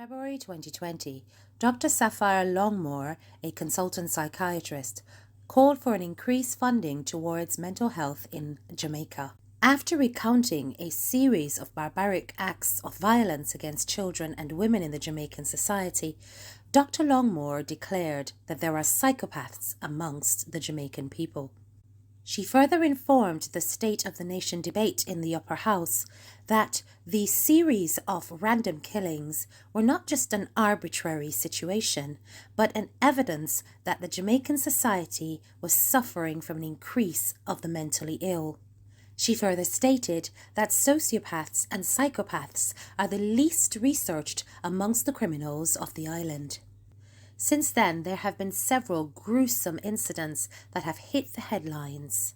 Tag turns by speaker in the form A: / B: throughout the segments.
A: February 2020, Dr. Sapphire Longmore, a consultant psychiatrist, called for an increased funding towards mental health in Jamaica. After recounting a series of barbaric acts of violence against children and women in the Jamaican society, Dr. Longmore declared that there are psychopaths amongst the Jamaican people. She further informed the State of the Nation debate in the Upper House that the series of random killings were not just an arbitrary situation, but an evidence that the Jamaican society was suffering from an increase of the mentally ill. She further stated that sociopaths and psychopaths are the least researched amongst the criminals of the island. Since then, there have been several gruesome incidents that have hit the headlines.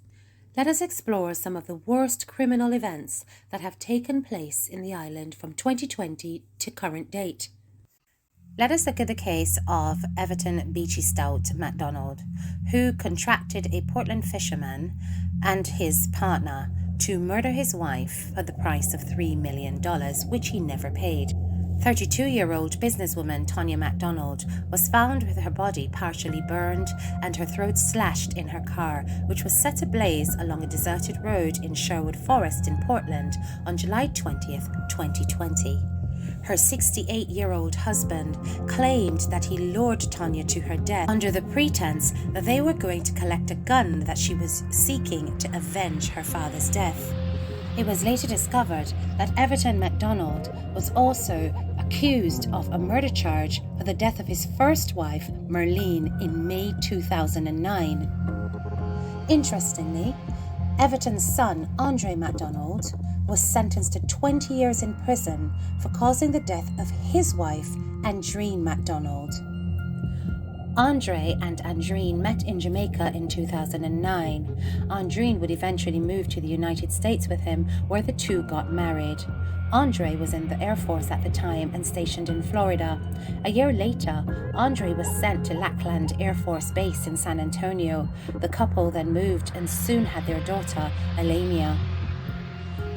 A: Let us explore some of the worst criminal events that have taken place in the island from 2020 to current date. Let us look at the case of Everton Beachy Stout MacDonald, who contracted a Portland fisherman and his partner to murder his wife for the price of $3 million, which he never paid. 32-year-old businesswoman Tonya MacDonald was found with her body partially burned and her throat slashed in her car, which was set ablaze along a deserted road in Sherwood Forest in Portland on July 20th, 2020. Her 68-year-old husband claimed that he lured Tonya to her death under the pretense that they were going to collect a gun that she was seeking to avenge her father's death. It was later discovered that Everton MacDonald was also accused of a murder charge for the death of his first wife, Merlene, in May 2009. Interestingly, Everton's son, Andre MacDonald, was sentenced to 20 years in prison for causing the death of his wife, Andreen MacDonald. Andre and Andreen met in Jamaica in 2009. Andreen would eventually move to the United States with him, where the two got married. Andre was in the Air Force at the time and stationed in Florida. A year later, Andre was sent to Lackland Air Force Base in San Antonio. The couple then moved and soon had their daughter, Alamia.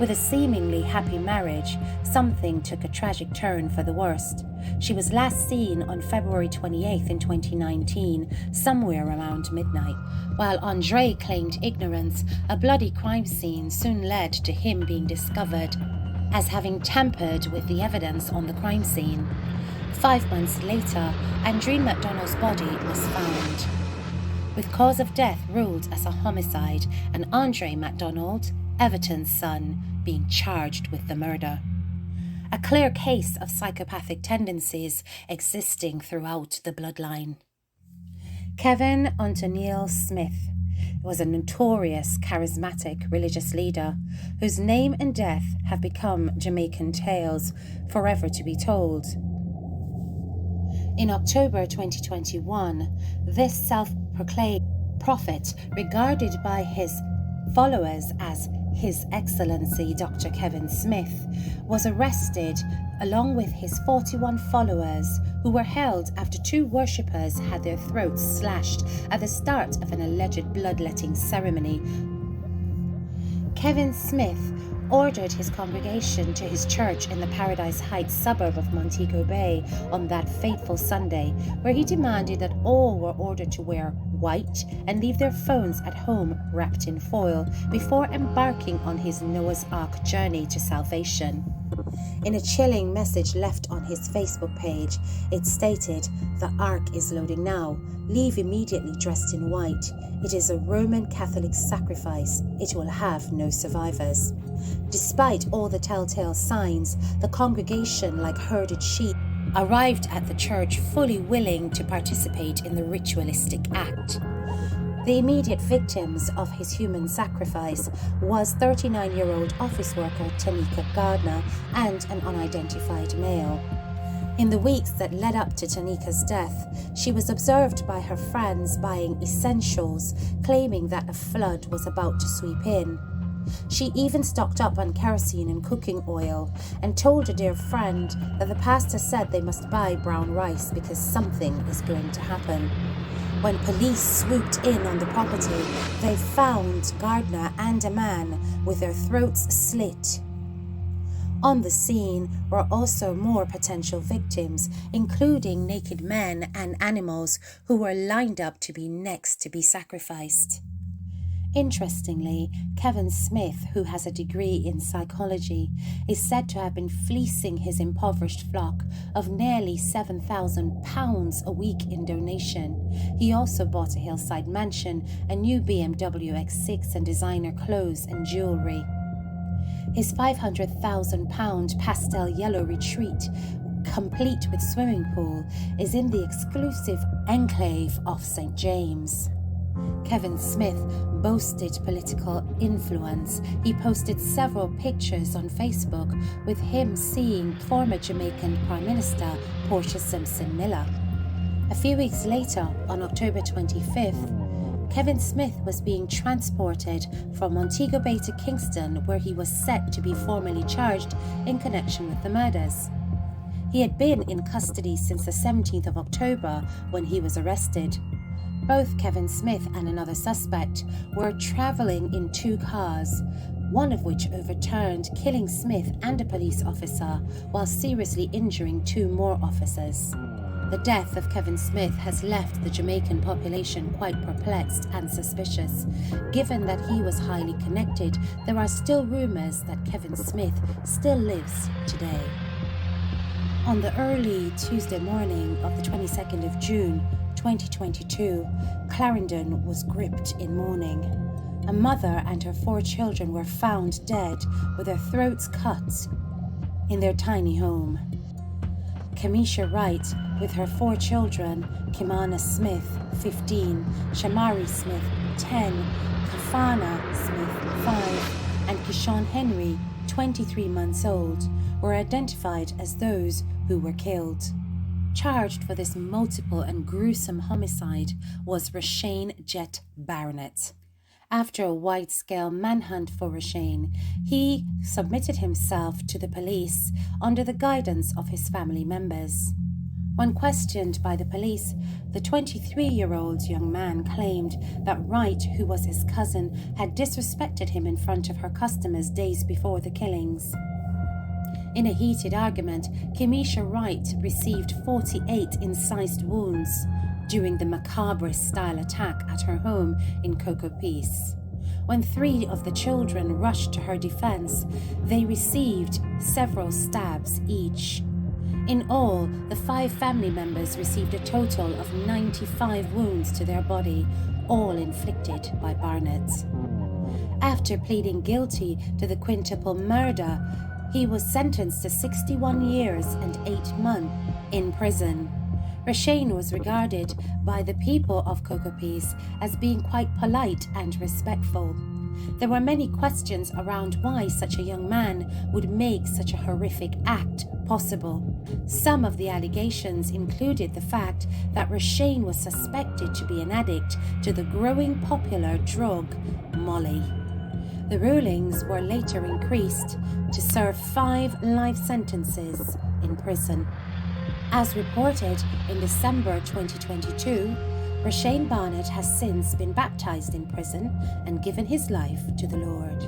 A: With a seemingly happy marriage, something took a tragic turn for the worst. She was last seen on February 28th in 2019, somewhere around midnight. While Andre claimed ignorance, a bloody crime scene soon led to him being discovered as having tampered with the evidence on the crime scene. 5 months later, Andreen MacDonald's body was found, with cause of death ruled as a homicide, and Andre MacDonald, Everton's son, being charged with the murder. A clear case of psychopathic tendencies existing throughout the bloodline. Kevin Antonil Smith was a notorious, charismatic religious leader whose name and death have become Jamaican tales, forever to be told. In October 2021, this self-proclaimed prophet, regarded by his followers as His Excellency Dr. Kevin Smith, was arrested along with his 41 followers, who were held after 2 worshippers had their throats slashed at the start of an alleged bloodletting ceremony. Kevin Smith ordered his congregation to his church in the Paradise Heights suburb of Montego Bay on that fateful Sunday, where he demanded that all were ordered to wear white and leave their phones at home wrapped in foil before embarking on his Noah's Ark journey to salvation. In a chilling message left on his Facebook page, it stated, "The Ark is loading now. Leave immediately dressed in white. It is a Roman Catholic sacrifice. It will have no survivors." Despite all the telltale signs, the congregation, like herded sheep, arrived at the church fully willing to participate in the ritualistic act. The immediate victims of his human sacrifice was 39-year-old office worker Tanika Gardner and an unidentified male. In the weeks that led up to Tanika's death, she was observed by her friends buying essentials, claiming that a flood was about to sweep in. She even stocked up on kerosene and cooking oil and told a dear friend that the pastor said they must buy brown rice because something is going to happen. When police swooped in on the property, they found Gardner and a man with their throats slit. On the scene were also more potential victims, including naked men and animals who were lined up to be next to be sacrificed. Interestingly, Kevin Smith, who has a degree in psychology, is said to have been fleecing his impoverished flock of nearly £7,000 a week in donation. He also bought a hillside mansion, a new BMW X6 and designer clothes and jewellery. His £500,000 pastel yellow retreat, complete with swimming pool, is in the exclusive enclave of St. James. Kevin Smith boasted political influence. He posted several pictures on Facebook with him seeing former Jamaican Prime Minister Portia Simpson Miller. A few weeks later, on October 25th, Kevin Smith was being transported from Montego Bay to Kingston, where he was set to be formally charged in connection with the murders. He had been in custody since the 17th of October when he was arrested. Both Kevin Smith and another suspect were travelling in two cars, one of which overturned, killing Smith and a police officer while seriously injuring two more officers. The death of Kevin Smith has left the Jamaican population quite perplexed and suspicious. Given that he was highly connected, there are still rumours that Kevin Smith still lives today. On the early Tuesday morning of the 22nd of June, 2022, Clarendon was gripped in mourning. A mother and her 4 children were found dead with their throats cut in their tiny home. Kamisha Wright, with her 4 children, Kimana Smith, 15, Shamari Smith, 10, Kafana Smith, 5, and Kishon Henry, 23 months old, were identified as those who were killed. Charged for this multiple and gruesome homicide was Rashane Jet Barnett. After a wide-scale manhunt for Rashane, he submitted himself to the police under the guidance of his family members. When questioned by the police, the 23-year-old young man claimed that Wright, who was his cousin, had disrespected him in front of her customers days before the killings. In a heated argument, Kamisha Wright received 48 incised wounds during the macabre-style attack at her home in Cocoa Peace. When 3 of the children rushed to her defense, they received several stabs each. In all, the 5 family members received a total of 95 wounds to their body, all inflicted by Barnett. After pleading guilty to the quintuple murder, he was sentenced to 61 years and 8 months in prison. Rashane was regarded by the people of Cocoa Peace as being quite polite and respectful. There were many questions around why such a young man would make such a horrific act possible. Some of the allegations included the fact that Rashane was suspected to be an addict to the growing popular drug Molly. The rulings were later increased to serve 5 life sentences in prison. As reported in December 2022, Rashane Barnett has since been baptized in prison and given his life to the Lord.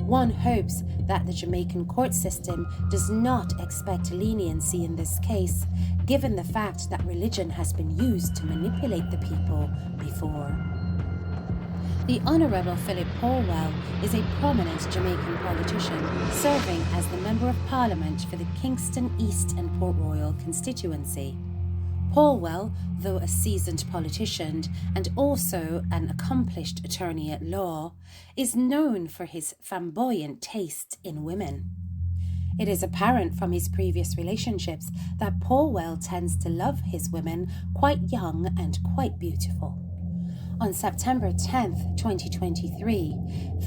A: One hopes that the Jamaican court system does not expect leniency in this case, given the fact that religion has been used to manipulate the people before. The Honourable Philip Paulwell is a prominent Jamaican politician, serving as the Member of Parliament for the Kingston East and Port Royal constituency. Paulwell, though a seasoned politician and also an accomplished attorney at law, is known for his flamboyant taste in women. It is apparent from his previous relationships that Paulwell tends to love his women quite young and quite beautiful. On September 10, 2023,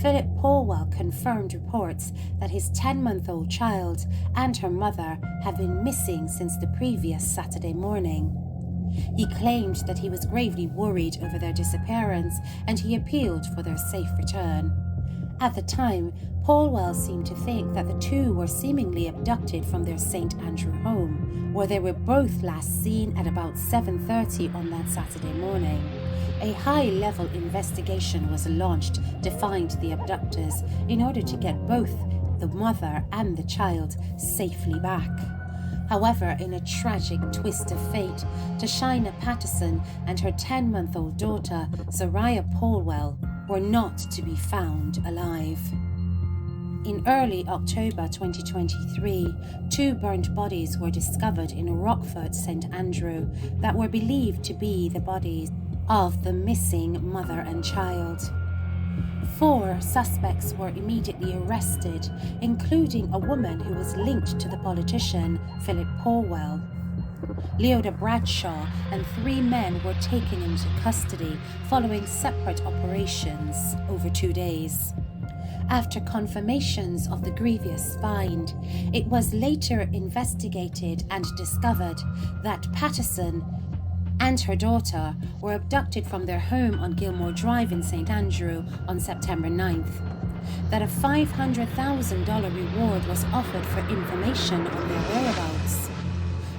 A: Philip Paulwell confirmed reports that his 10-month-old child and her mother have been missing since the previous Saturday morning. He claimed that he was gravely worried over their disappearance and he appealed for their safe return. At the time, Paulwell seemed to think that the two were seemingly abducted from their St. Andrew home, where they were both last seen at about 7:30 on that Saturday morning. A high-level investigation was launched to find the abductors in order to get both the mother and the child safely back. However, in a tragic twist of fate, Tashaina Patterson and her 10-month-old daughter, Zariah Paulwell, were not to be found alive. In early October 2023, 2 burnt bodies were discovered in Rockford, St Andrew, that were believed to be the bodies of the missing mother and child. 4 suspects were immediately arrested, including a woman who was linked to the politician Philip Paulwell. Leota Bradshaw and 3 men were taken into custody following separate operations over 2 days. After confirmations of the grievous find, it was later investigated and discovered that Patterson and her daughter were abducted from their home on Gilmore Drive in St Andrew on September 9th, that a $500,000 reward was offered for information on their whereabouts.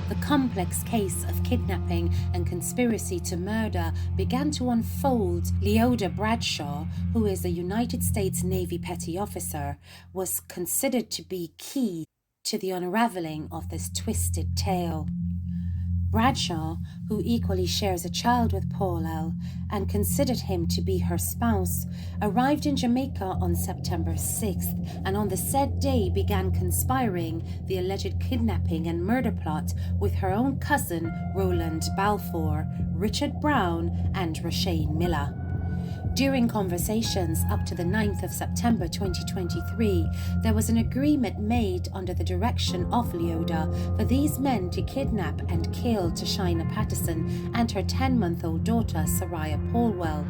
A: The complex case of kidnapping and conspiracy to murder began to unfold. Leota Bradshaw, who is a United States Navy petty officer, was considered to be key to the unraveling of this twisted tale. Bradshaw, who equally shares a child with Paulwell and considered him to be her spouse, arrived in Jamaica on September 6th and on the said day began conspiring the alleged kidnapping and murder plot with her own cousin Roland Balfour, Richard Brown and Rashane Miller. During conversations up to the 9th of September 2023, there was an agreement made under the direction of Leota for these men to kidnap and kill Tashaina Patterson and her 10-month-old daughter, Zariah Paulwell.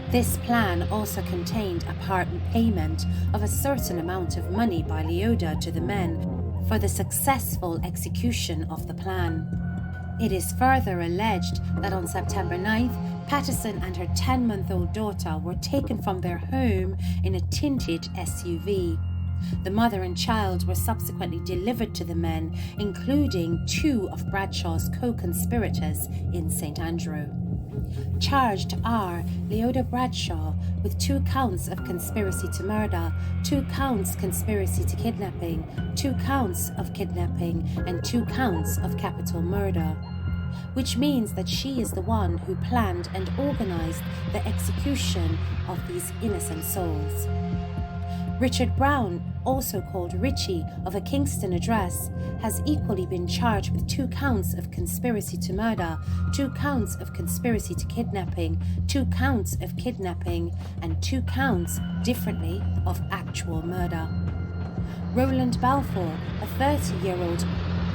A: This plan also contained a part payment of a certain amount of money by Leota to the men for the successful execution of the plan. It is further alleged that on September 9th, Patterson and her 10-month-old daughter were taken from their home in a tinted SUV. The mother and child were subsequently delivered to the men, including 2 of Bradshaw's co-conspirators in St Andrew. Charged are Leota Bradshaw with 2 counts of conspiracy to murder, 2 counts conspiracy to kidnapping, 2 counts of kidnapping, and 2 counts of capital murder, which means that she is the one who planned and organized the execution of these innocent souls. Richard Brown, also called Richie, of a Kingston address, has equally been charged with 2 counts of conspiracy to murder, 2 counts of conspiracy to kidnapping, 2 counts of kidnapping, and 2 counts, differently, of actual murder. Roland Balfour, a 30-year-old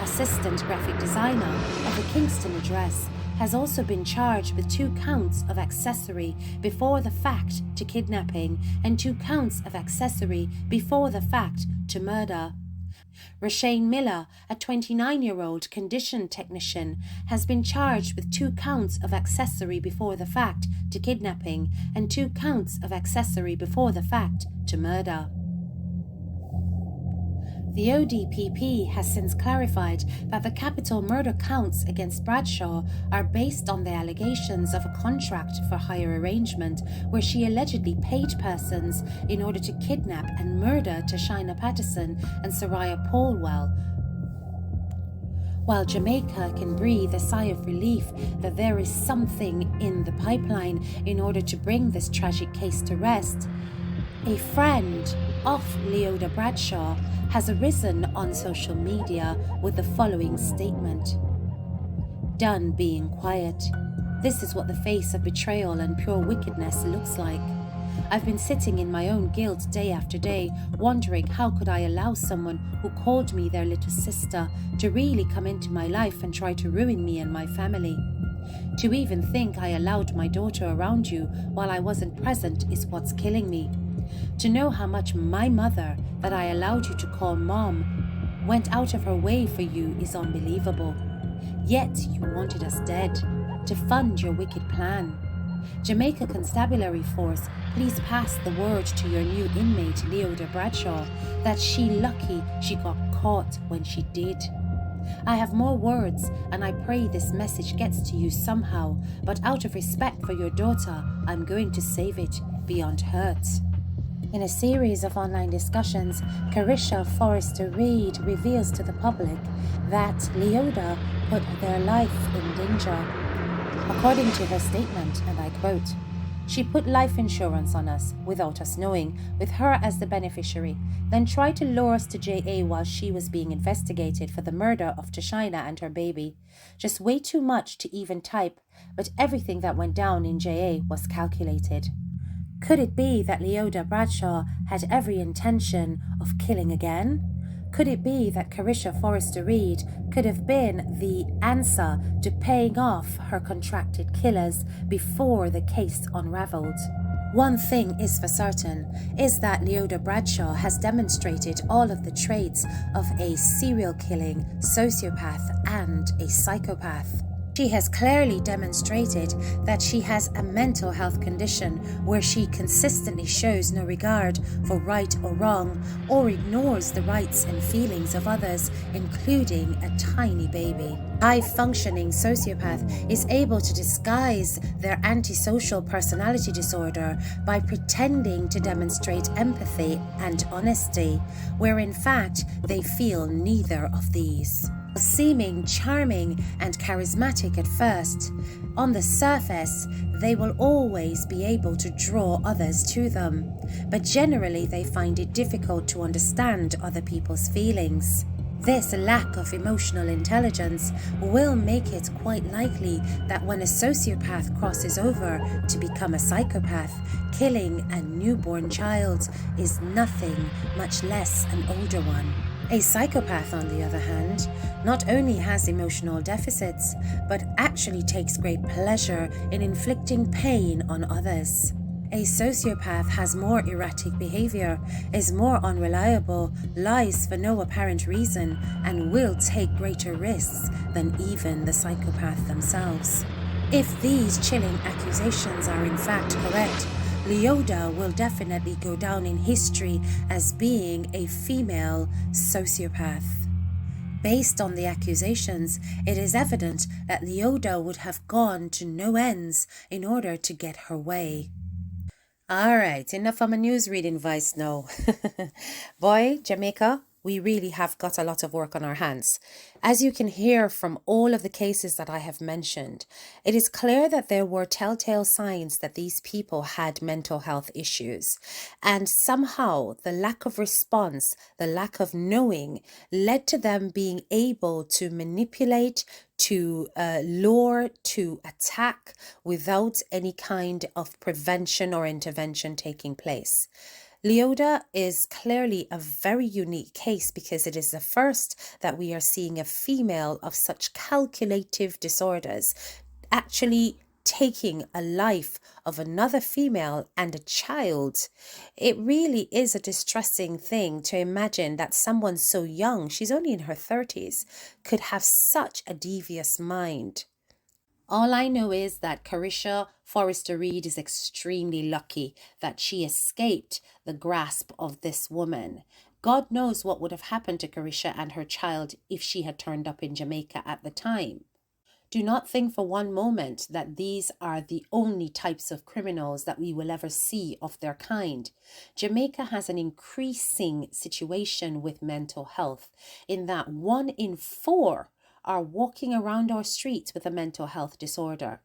A: assistant graphic designer of a Kingston address, has also been charged with 2 counts of accessory before the fact to kidnapping and 2 counts of accessory before the fact to murder. Rashane Miller, a 29-year-old condition technician, has been charged with 2 counts of accessory before the fact to kidnapping and 2 counts of accessory before the fact to murder. The ODPP has since clarified that the capital murder counts against Bradshaw are based on the allegations of a contract for hire arrangement where she allegedly paid persons in order to kidnap and murder Tashaina Patterson and Zariah Paulwell. While Jamaica can breathe a sigh of relief that there is something in the pipeline in order to bring this tragic case to rest, a friend of Leota Bradshaw has arisen on social media with the following statement. Done being quiet. This is what the face of betrayal and pure wickedness looks like. I've been sitting in my own guilt day after day, wondering how could I allow someone who called me their little sister to really come into my life and try to ruin me and my family. To even think I allowed my daughter around you while I wasn't present is what's killing me. To know how much my mother, that I allowed you to call Mom, went out of her way for you is unbelievable. Yet you wanted us dead, to fund your wicked plan. Jamaica Constabulary Force, please pass the word to your new inmate Leota Bradshaw that she lucky she got caught when she did. I have more words and I pray this message gets to you somehow, but out of respect for your daughter, I'm going to save it beyond hurt. In a series of online discussions, Carisha Forrester Reed reveals to the public that Leota put their life in danger. According to her statement, and I quote, "She put life insurance on us without us knowing, with her as the beneficiary, then tried to lure us to JA while she was being investigated for the murder of Tashina and her baby. Just way too much to even type, but everything that went down in JA was calculated." Could it be that Leota Bradshaw had every intention of killing again? Could it be that Carisha Forrester Reed could have been the answer to paying off her contracted killers before the case unraveled? One thing is for certain, is that Leota Bradshaw has demonstrated all of the traits of a serial killing sociopath and a psychopath. She has clearly demonstrated that she has a mental health condition where she consistently shows no regard for right or wrong or ignores the rights and feelings of others, including a tiny baby. High-functioning sociopath is able to disguise their antisocial personality disorder by pretending to demonstrate empathy and honesty, where in fact they feel neither of these. Seeming charming and charismatic at first, on the surface, they will always be able to draw others to them, but generally they find it difficult to understand other people's feelings. This lack of emotional intelligence will make it quite likely that when a sociopath crosses over to become a psychopath, killing a newborn child is nothing much less an older one. A psychopath, on the other hand, not only has emotional deficits, but actually takes great pleasure in inflicting pain on others. A sociopath has more erratic behavior, is more unreliable, lies for no apparent reason, and will take greater risks than even the psychopath themselves. If these chilling accusations are in fact correct, Leota will definitely go down in history as being a female sociopath. Based on the accusations, it is evident that Leota would have gone to no ends in order to get her way. Alright, enough of my news reading voice now. Boy, Jamaica, we really have got a lot of work on our hands. As you can hear from all of the cases that I have mentioned, it is clear that there were telltale signs that these people had mental health issues. And somehow the lack of response, the lack of knowing, led to them being able to manipulate, to lure, to attack without any kind of prevention or intervention taking place. Leota is clearly a very unique case because it is the first that we are seeing a female of such calculative disorders actually taking a life of another female and a child. It really is a distressing thing to imagine that someone so young, she's only in her 30s, could have such a devious mind. All I know is that Carisha Forrester Reed is extremely lucky that she escaped the grasp of this woman. God knows what would have happened to Carisha and her child if she had turned up in Jamaica at the time. Do not think for one moment that these are the only types of criminals that we will ever see of their kind. Jamaica has an increasing situation with mental health in that 1 in 4 are walking around our streets with a mental health disorder.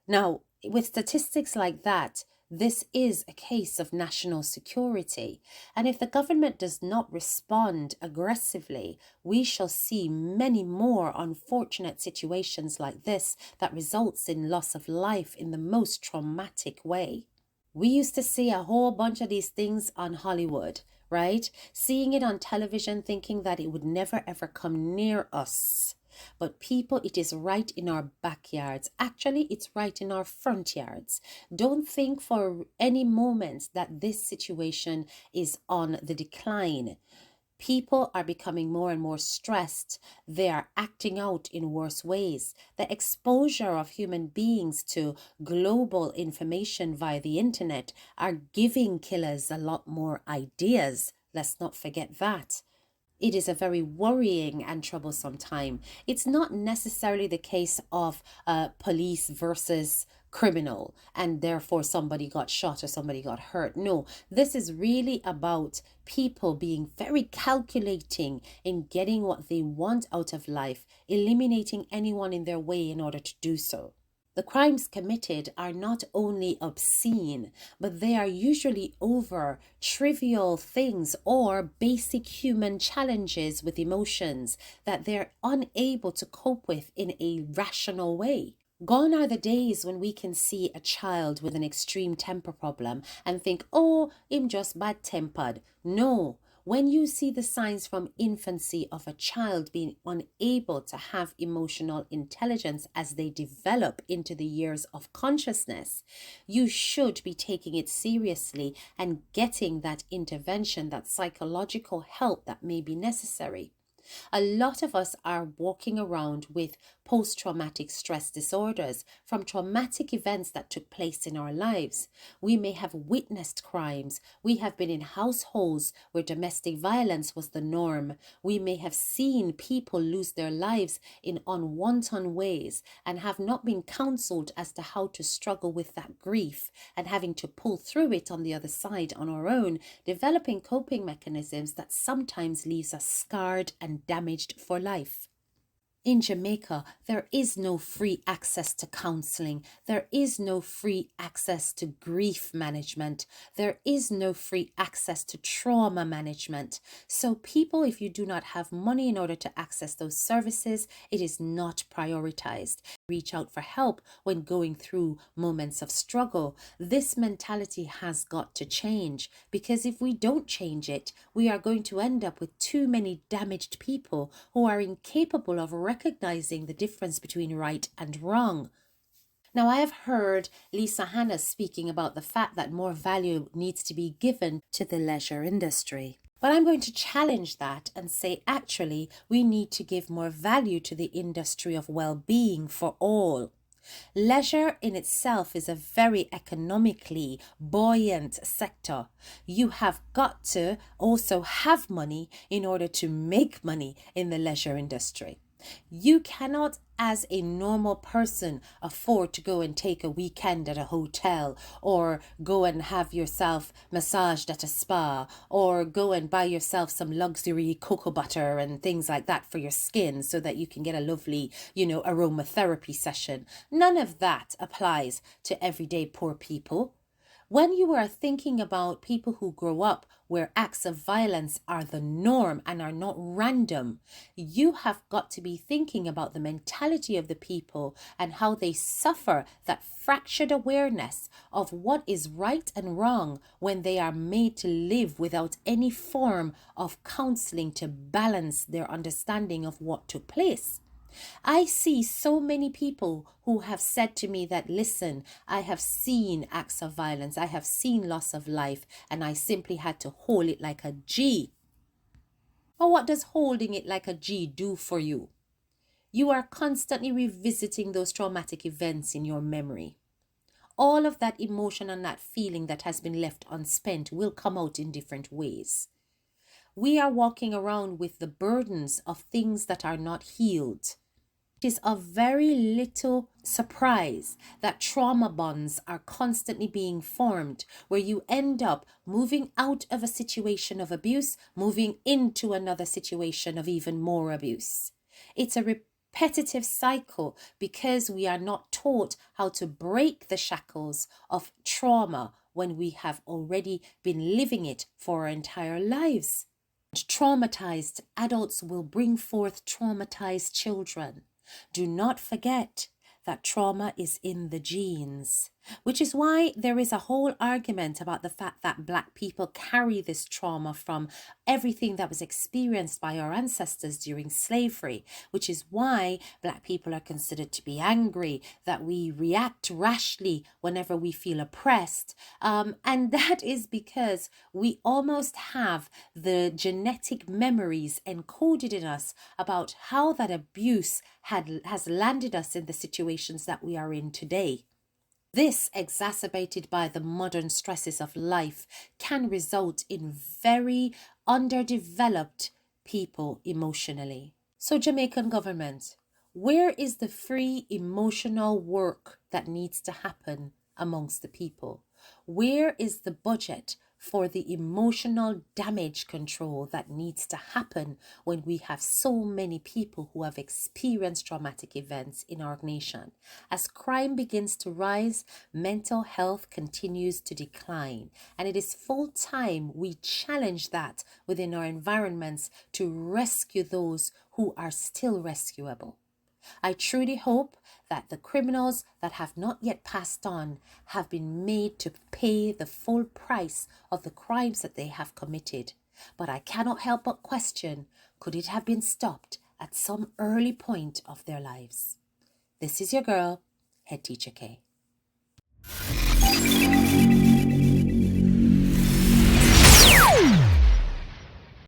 A: Now, with statistics like that, this is a case of national security. And if the government does not respond aggressively, we shall see many more unfortunate situations like this that results in loss of life in the most traumatic way. We used to see a whole bunch of these things on Hollywood, right? Seeing it on television, thinking that it would never ever come near us. But people, it is right in our backyards. Actually, it's right in our front yards. Don't think for any moment that this situation is on the decline. People are becoming more and more stressed. They are acting out in worse ways. The exposure of human beings to global information via the internet are giving killers a lot more ideas. Let's not forget that. It is a very worrying and troublesome time. It's not necessarily the case of police versus criminal and therefore somebody got shot or somebody got hurt. No, this is really about people being very calculating in getting what they want out of life, eliminating anyone in their way in order to do so. The crimes committed are not only obscene, but they are usually over trivial things or basic human challenges with emotions that they're unable to cope with in a rational way. Gone are the days when we can see a child with an extreme temper problem and think, oh, him just bad tempered. No. When you see the signs from infancy of a child being unable to have emotional intelligence as they develop into the years of consciousness, you should be taking it seriously and getting that intervention, that psychological help that may be necessary. A lot of us are walking around with post-traumatic stress disorders from traumatic events that took place in our lives. We may have witnessed crimes. We have been in households where domestic violence was the norm. We may have seen people lose their lives in unwanted ways and have not been counseled as to how to struggle with that grief and having to pull through it on the other side on our own, developing coping mechanisms that sometimes leaves us scarred and damaged for life. In Jamaica, there is no free access to counseling. There is no free access to grief management. There is no free access to trauma management. So people, if you do not have money in order to access those services, it is not prioritized. Reach out for help when going through moments of struggle. This mentality has got to change, because if we don't change it, we are going to end up with too many damaged people who are incapable of recognizing the difference between right and wrong. Now, I have heard Lisa Hanna speaking about the fact that more value needs to be given to the leisure industry. But I'm going to challenge that and say, actually, we need to give more value to the industry of well-being for all. Leisure in itself is a very economically buoyant sector. You have got to also have money in order to make money in the leisure industry. You cannot, as a normal person, afford to go and take a weekend at a hotel, or go and have yourself massaged at a spa, or go and buy yourself some luxury cocoa butter and things like that for your skin so that you can get a lovely, aromatherapy session. None of that applies to everyday poor people. When you are thinking about people who grow up where acts of violence are the norm and are not random, you have got to be thinking about the mentality of the people and how they suffer that fractured awareness of what is right and wrong when they are made to live without any form of counseling to balance their understanding of what took place. I see so many people who have said to me that, listen, I have seen acts of violence, I have seen loss of life, and I simply had to hold it like a G. Well, what does holding it like a G do for you? You are constantly revisiting those traumatic events in your memory. All of that emotion and that feeling that has been left unspent will come out in different ways. We are walking around with the burdens of things that are not healed. It is of very little surprise that trauma bonds are constantly being formed, where you end up moving out of a situation of abuse, moving into another situation of even more abuse. It's a repetitive cycle because we are not taught how to break the shackles of trauma when we have already been living it for our entire lives. Traumatized adults will bring forth traumatized children. Do not forget that trauma is in the genes, which is why there is a whole argument about the fact that Black people carry this trauma from everything that was experienced by our ancestors during slavery, which is why Black people are considered to be angry, that we react rashly whenever we feel oppressed. And that is because we almost have the genetic memories encoded in us about how that abuse has landed us in the situations that we are in today. This, exacerbated by the modern stresses of life, can result in very underdeveloped people emotionally. So, Jamaican government, Where is the free emotional work that needs to happen amongst the people? Where is the budget for the emotional damage control that needs to happen when we have so many people who have experienced traumatic events in our nation? As crime begins to rise, mental health continues to decline, and it is full time we challenge that within our environments to rescue those who are still rescuable. I truly hope that the criminals that have not yet passed on have been made to pay the full price of the crimes that they have committed. But I cannot help but question, could it have been stopped at some early point of their lives? This is your girl, Head Teacher K.